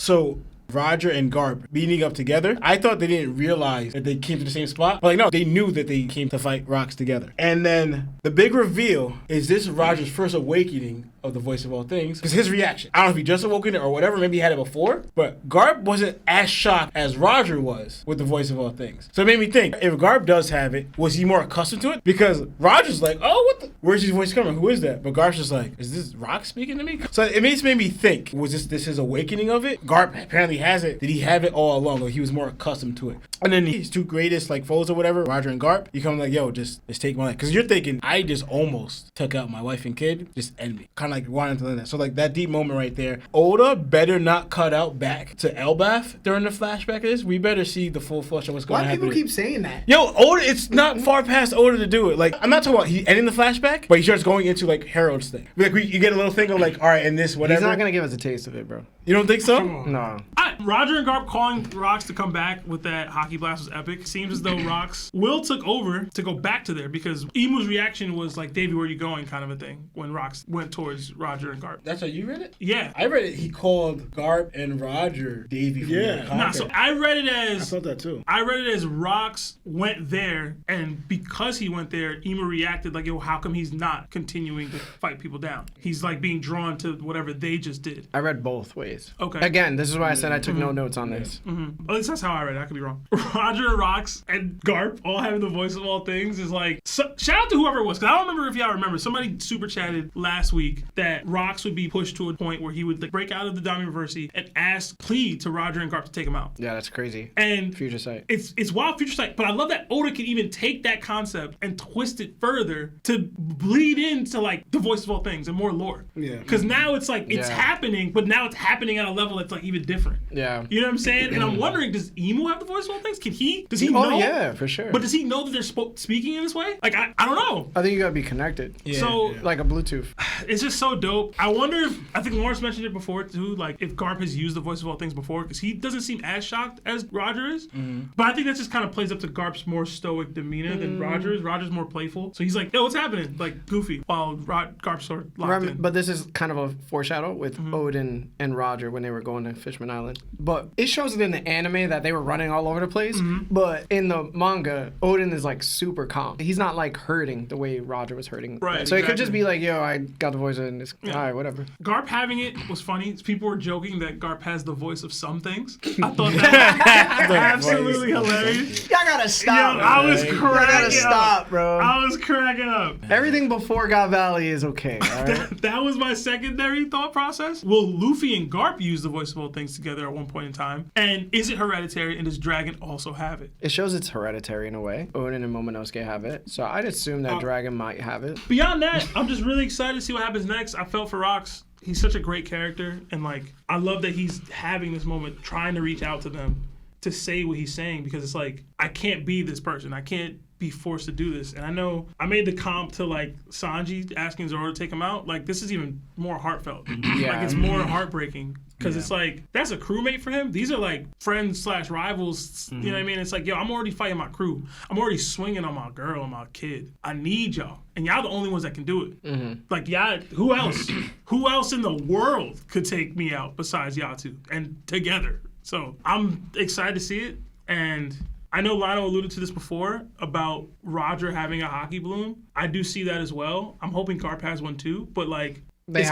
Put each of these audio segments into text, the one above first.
So Roger and Garp meeting up together. I thought they didn't realize that they came to the same spot. But like, no, they knew that they came to fight Rocks together. And then the big reveal is this Roger's first awakening of the voice of all things. Because his reaction, I don't know if he just awoken it or whatever, maybe he had it before, but Garp wasn't as shocked as Roger was with the voice of all things. So it made me think, if Garp does have it, was he more accustomed to it? Because Roger's like, oh, what the? Where's his voice coming? Who is that? But Garp's just like, is this Rock speaking to me? So it made me think, was this his awakening of it? Garp apparently has it. Did he have it all along, or he was more accustomed to it? And then his two greatest like foes or whatever, Roger and Garp, you come like, yo, just take my life. Because you're thinking, I just almost took out my wife and kid, just end me. Kind of like wanting to learn that. So like that deep moment right there. Oda better not cut out back to Elbaf during the flashback of this. We better see the full flush of what's going to happen. Why people keep saying that? Yo, Oda, it's not far past Oda to do it. Like, I'm not talking about he ending the flashback, but he starts going into like Harold's thing. Like you get a little thing of like, all right, and this, whatever. He's not going to give us a taste of it, bro. You don't think so? No. Roger and Garp calling Rocks to come back with that hockey blast was epic. Seems as though Rocks will took over to go back to there because Emu's reaction was like, Davey, where are you going kind of a thing when Rocks went towards Roger and Garp. That's how you read it? Yeah. I read it, he called Garp and Roger Davey. Nah, so I read it as... I thought that too. I read it as Rocks went there, and because he went there, Emu reacted like, yo, how come he's not continuing to fight people down? He's like being drawn to whatever they just did. I read both ways. Okay. Again, this is why I said I took no notes on this. At least that's how I read it. I could be wrong. Roger, Rocks, and Garp all having the voice of all things is like... So, shout out to whoever it was, because I don't remember if y'all remember. Somebody super chatted last week that Rocks would be pushed to a point where he would like, break out of the Domi Reversi and plead to Roger and Garp to take him out. Yeah, that's crazy. And Future Sight. It's wild Future Sight, but I love that Oda can even take that concept and twist it further to bleed into like the voice of all things and more lore. Yeah. Because now it's like it's happening, but now it's happening at a level that's like even different. Yeah. You know what I'm saying? And I'm wondering, does Emu have the voice of all things? Does he know? Oh yeah, for sure. But does he know that they're speaking in this way? Like I don't know. I think you gotta be connected. Yeah, so like a Bluetooth. It's just so dope. I wonder if, I think Lawrence mentioned it before too, like if Garp has used the voice of all things before, because he doesn't seem as shocked as Roger is. But I think that just kind of plays up to Garp's more stoic demeanor than Roger's. Roger's more playful. So he's like, yo, what's happening? Like goofy, while Garp's sort of locked in. But this is kind of a foreshadow with Odin and Roger when they were going to Fishman Island. But it shows it in the anime that they were running all over the place. But in the manga, Odin is like super calm. He's not like hurting the way Roger was hurting. Right. So it could just be like, yo, I got the voice in this. All right, whatever. Garp having it was funny. People were joking that Garp has the voice of some things. I thought that was absolutely hilarious. Y'all gotta stop. Yo, I was cracking Y'all gotta up. stop, bro. I was cracking up. Everything before God Valley is okay, all right? That was my secondary thought process. Will Luffy and Garp use the voice of all things together at one point in time? And is it hereditary? And does Dragon also have it? It shows it's hereditary in a way. Odin and Momonosuke have it. So I'd assume that Dragon might have it. Beyond that, I'm just really excited to see what happens next. I felt for Rocks. He's such a great character. And like, I love that he's having this moment trying to reach out to them to say what he's saying, because it's like, I can't be this person. I can't be forced to do this. And I know I made the comp to like Sanji asking Zoro to take him out. Like, this is even more heartfelt. Yeah. Like, it's more heartbreaking. Because it's like, that's a crewmate for him. These are like friends/rivals. You know what I mean? It's like, yo, I'm already fighting my crew. I'm already swinging on my girl and my kid. I need y'all. And y'all the only ones that can do it. Like, y'all, who else? Who else in the world could take me out besides y'all two? And together. So I'm excited to see it. And I know Lionel alluded to this before about Roger having a hockey bloom. I do see that as well. I'm hoping Garp has one too. But like, it's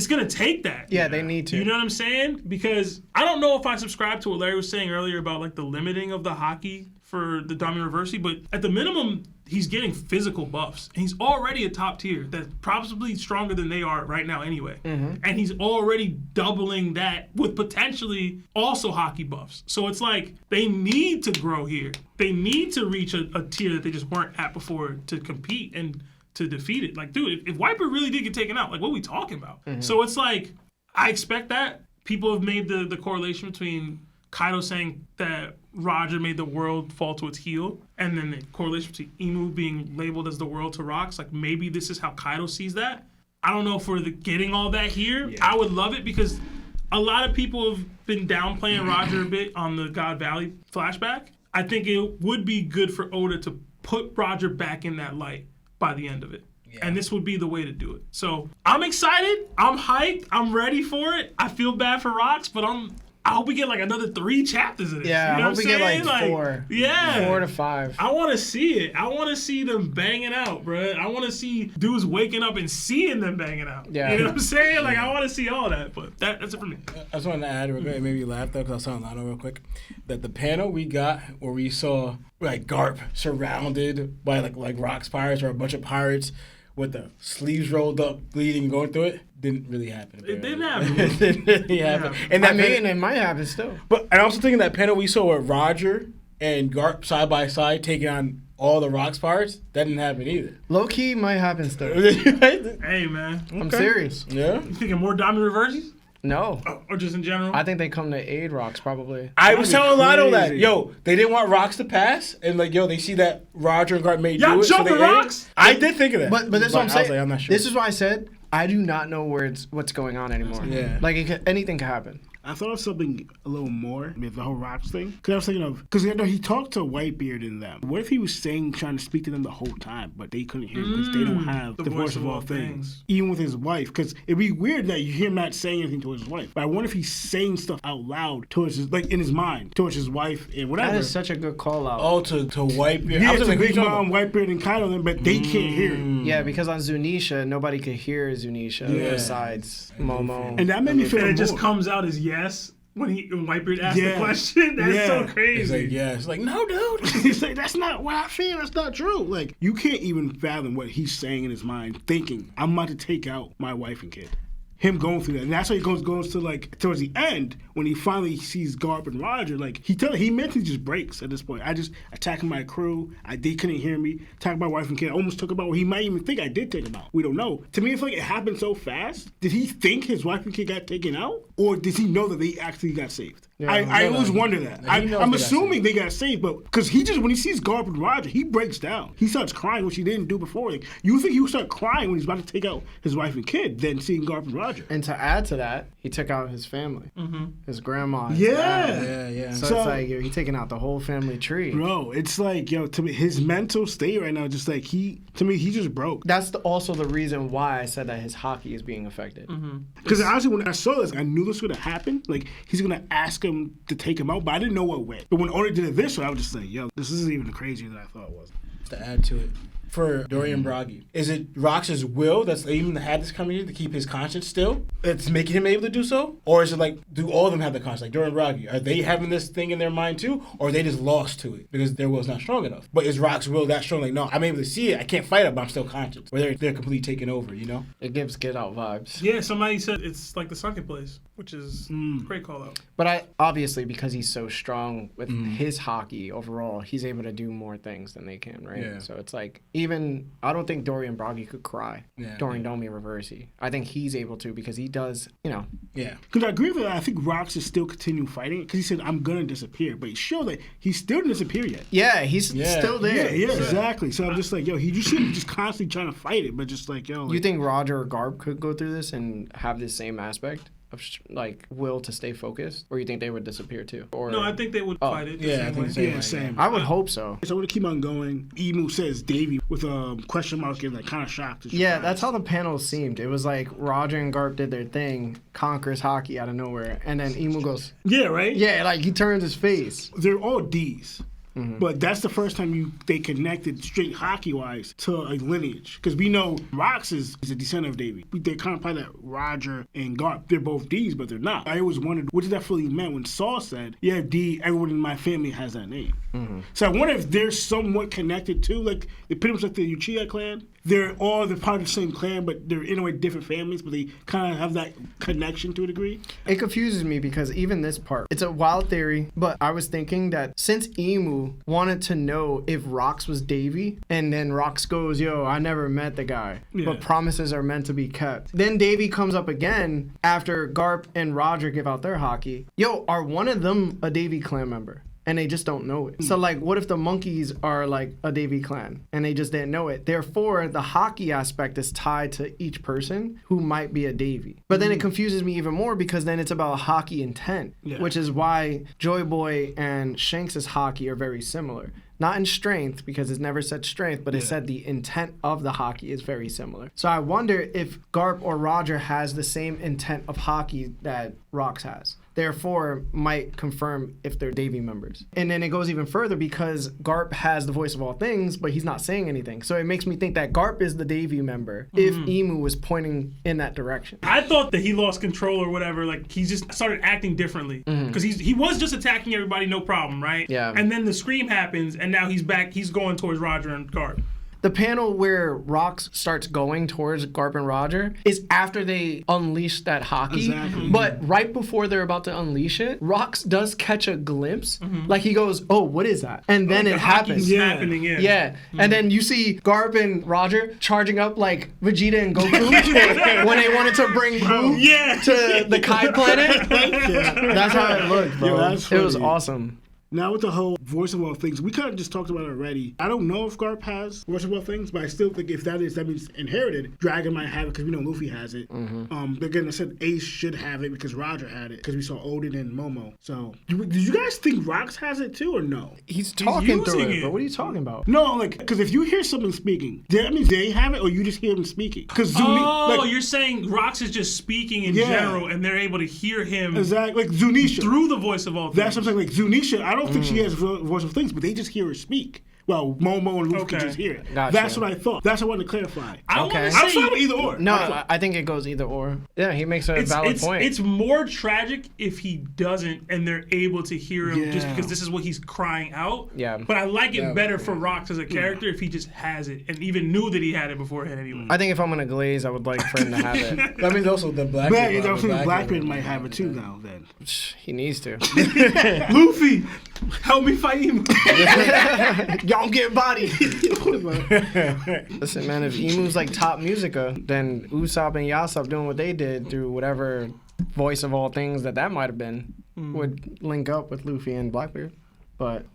gonna take that. Yeah, they need to. You know what I'm saying? Because I don't know if I subscribe to what Larry was saying earlier about like the limiting of the hockey for the Domi Reversi, but at the minimum, he's getting physical buffs. And he's already a top tier that's probably stronger than they are right now anyway. And he's already doubling that with potentially also hockey buffs. So it's like they need to grow here. They need to reach a tier that they just weren't at before to compete and to defeat it. Like, dude, if Wiper really did get taken out, like, what are we talking about? So it's like, I expect that. People have made the correlation between Kaido saying that Roger made the world fall to its heel, and then the correlation between Emu being labeled as the world to Rocks. Like, maybe this is how Kaido sees that. I don't know if we're getting all that here. Yeah. I would love it, because a lot of people have been downplaying Roger a bit on the God Valley flashback. I think it would be good for Oda to put Roger back in that light by the end of it. And this would be the way to do it. So I'm excited. I'm hyped. I'm ready for it. I feel bad for Rocks, but I hope we get like another 3 chapters of this. Yeah, you know I hope we get like 4. Yeah. 4 to 5. I want to see it. I want to see them banging out, bro. I want to see dudes waking up and seeing them banging out. Yeah. You know what I'm saying? Like, I want to see all that, but that's it for me. I just wanted to add, it made me laugh though, because I was telling Lionel real quick, that the panel we got where we saw like Garp surrounded by like Rocks pirates or a bunch of pirates with the sleeves rolled up, bleeding, going through it, didn't really happen. It didn't happen. It didn't really happen. And that it might happen still. But I'm also thinking that panel we saw with Roger and Garp side by side taking on all the Rocks pirates, that didn't happen either. Low key might happen still. Hey, man. I'm serious. Yeah. You thinking more Domi Reversi? No. Or just in general? I think they come to aid Rocks probably. I was telling Lotto that, crazy. they didn't want Rocks to pass, and like, they see that Roger and Garp may Y'all do it. jumping so they Rocks? I did think of that. But that's what I'm I was saying. like, I'm not sure. This is why I said I do not know what's going on anymore. Yeah. Like anything could happen. I thought of something a little more with the whole Rocks thing. Because I was thinking of, because he talked to Whitebeard and them. What if he was trying to speak to them the whole time, but they couldn't hear him because they don't have the voice of all things. Even with his wife. Because it'd be weird that you hear him not saying anything to his wife. But I wonder if he's saying stuff out loud towards his, like in his mind, towards his wife and whatever. That is such a good call out. Oh, to Whitebeard. Yeah, I was to like, Big Mom, Whitebeard, and Kylo, but they can't hear him. Yeah, because on Zunisha, nobody could hear Zunisha besides Momo. And that made me feel And it more. just comes out as yes when Whitebeard asks the question. That's so crazy. He's like, yeah. It's like, no, dude. He's like, that's not what I feel. That's not true. Like, you can't even fathom what he's saying in his mind, thinking, I'm about to take out my wife and kid. Him going through that. And that's why he goes to, like, towards the end, when he finally sees Garp and Roger, like, he mentally just breaks at this point. I just attacking my crew. They couldn't hear me. Attacking my wife and kid. I almost took him out. He might even think I did take him out. We don't know. To me, I feel like it happened so fast. Did he think his wife and kid got taken out? Or did he know that they actually got saved? Yeah, I always wonder that. I'm assuming they got saved, but because when he sees Garp and Roger, he breaks down. He starts crying, which he didn't do before. Like, you think he would start crying when he's about to take out his wife and kid, then seeing Garp and Roger. And to add to that, he took out his family, his grandma. His Yeah. dad. Yeah. So it's like he's taking out the whole family tree. Bro, it's like, to me, his mental state right now, just like he just broke. That's also the reason why I said that his hockey is being affected. Because honestly, when I saw this, I knew this would have happened. Like, he's going to ask him to take him out, but I didn't know what way. But when Oda did it this way, I was just like, this isn't even crazier than I thought it was. To add to it, for Dorian Bragi, is it Rox's will that's even had this coming here to keep his conscience still? It's making him able to do so? Or is it like, do all of them have the conscience? Like Dorian Bragi, are they having this thing in their mind too? Or are they just lost to it because their will's not strong enough? But is Rox's will that strong? Like, no, I'm able to see it. I can't fight it, but I'm still conscious. Or they're completely taken over, you know? It gives Get Out vibes. Yeah, somebody said it's like the sunken place, which is a great call out. But obviously, because he's so strong with his hockey overall, he's able to do more things than they can, right? Yeah. So it's like, I don't think Dorian Bragi could cry during Domi Reversi. I think he's able to because he does, Yeah. Because I agree with that. I think Rox is still continue fighting because he said, I'm going to disappear. But he showed that he still didn't disappear yet. Yeah, he's still there. Yeah, exactly. So I'm just like, you shouldn't just constantly trying to fight it, but just like, You think Roger or Garp could go through this and have this same aspect of like will to stay focused, or you think they would disappear too? Or No, I think they would fight it. Yeah, I think the same. Yeah, same. I would hope so. So I'm going to keep on going. Emu says Davey with a question mark and like kind of shocked. Yeah, that's how the panel seemed. It was like Roger and Garp did their thing, conquers hockey out of nowhere, and then Emu goes, Yeah, right? yeah, like he turns his face. They're all D's. But that's the first time they connected straight hockey-wise to a lineage. Because we know Rox is a descendant of Davey. They kind of imply that Roger and Garp, they're both D's, but they're not. I always wondered, what did that really mean when Saul said, yeah, D, everyone in my family has that name. So I wonder if they're somewhat connected too. Like, they pretty much like the Uchiha clan. They're all part of the same clan, but they're in a way different families, but they kind of have that connection to a degree. It confuses me because even this part, it's a wild theory, but I was thinking that since Emu wanted to know if Rox was Davey, and then Rox goes, yo, I never met the guy, but promises are meant to be kept. Then Davey comes up again after Garp and Roger give out their hockey. Yo, are one of them a Davey clan member? and they just don't know it. So like, what if the monkeys are like a Davy clan and they just didn't know it? Therefore, the hockey aspect is tied to each person who might be a Davy. But then it confuses me even more because then it's about hockey intent, which is why Joy Boy and Shanks' hockey are very similar. Not in strength, because it's never said strength, but it said the intent of the hockey is very similar. So I wonder if Garp or Roger has the same intent of hockey that Rox has. Therefore, might confirm if they're Davy members. And then it goes even further because Garp has the voice of all things, but he's not saying anything. So it makes me think that Garp is the Davy member if Emu was pointing in that direction. I thought that he lost control or whatever. Like, he just started acting differently. Because he was just attacking everybody, no problem, right? Yeah. And then the scream happens, and now he's back. He's going towards Roger and Garp. The panel where Rox starts going towards Garp and Roger is after they unleash that hockey. Exactly. But right before they're about to unleash it, Rox does catch a glimpse. Like he goes, oh, what is that? And then it happens. Happening, Yeah. And then you see Garp and Roger charging up like Vegeta and Goku when they wanted to bring Boo to the Kai planet. That's how it looked, bro. that's It was funny. awesome. Now with the whole voice of all things, we kind of just talked about it already. I don't know if Garp has voice of all things, but I still think if that means inherited. Dragon might have it because we know Luffy has it. Again, I said Ace should have it because Roger had it because we saw Odin and Momo. So, did you guys think Rox has it too or no? He's talking through using it, it. but what are you talking about? No, like, because if you hear someone speaking, that means they have it or you just hear them speaking. Because You're saying Rox is just speaking in general and they're able to hear him exactly, like Zunisha. through the voice of all things. That's what I'm saying. Like Zunisha, I don't think she has voice of things, but they just hear her speak. Well, Momo and Luffy can just hear it. Gotcha. That's what I thought. That's what I wanted to clarify. I Okay. want I'm to fine say with either or. No, I think it goes either or. Yeah, he makes a valid point. It's more tragic if he doesn't and they're able to hear him just Yeah. because this is what he's crying out. Yeah. But I like it better for Rox as a character if he just has it and even knew that he had it beforehand anyway. I think if I'm gonna glaze, I would like for him to have it. That means also the Black. But I think Blackbeard might have it too now. Then He needs to. Luffy, help me fight him. Y'all get bodied. Listen, man, if Emu's like top musica, then Usopp and Yasop doing what they did through whatever voice of all things that might have been would link up with Luffy and Blackbeard. But